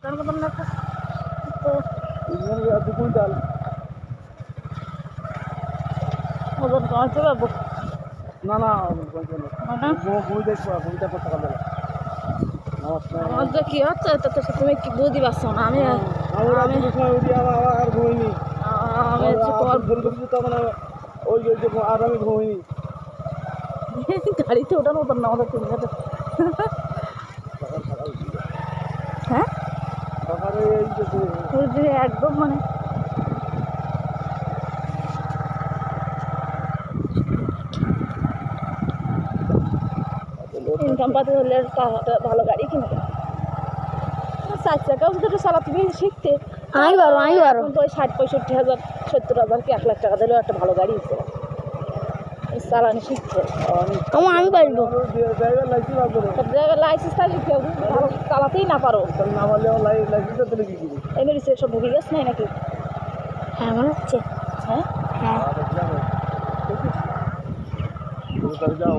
দু কুইন্টাল ওজন কমাতে পারবো না না বই দেখবো বইটা করতে পারবে আমার যে কি হচ্ছে তো তুমি কি বুঝতে পারছো না আমি আমি সময় উঠি আর ঘুমিনি আমি ভুল করছি তখন ওই আর আমি ঘুমিনি গাড়িতে ওঠানো ওঠান না আমাদের তিন ঘন্টা হ্যাঁ সকালে একদম মানে ইনকাম পাতে হলে ভালো গাড়ি কিনবে 4 চাকাও যদি চালাতে শিখতে আমি পারো তো ওই 60-65,000 70,000 কি 1 লাখ টাকা দিলেও একটা ভালো গাড়ি হচ্ছে চালানো শিখছে আমি পারবো ড্রাইভার লাইসেন্স থাকলে কেউ ভালো চালাতেই না পারো না পারলে লাইসেন্স তুলে কি করি এমনি সব ঢুকে গেছে নাই নাকি হ্যাঁ মনে হচ্ছে হ্যাঁ যাও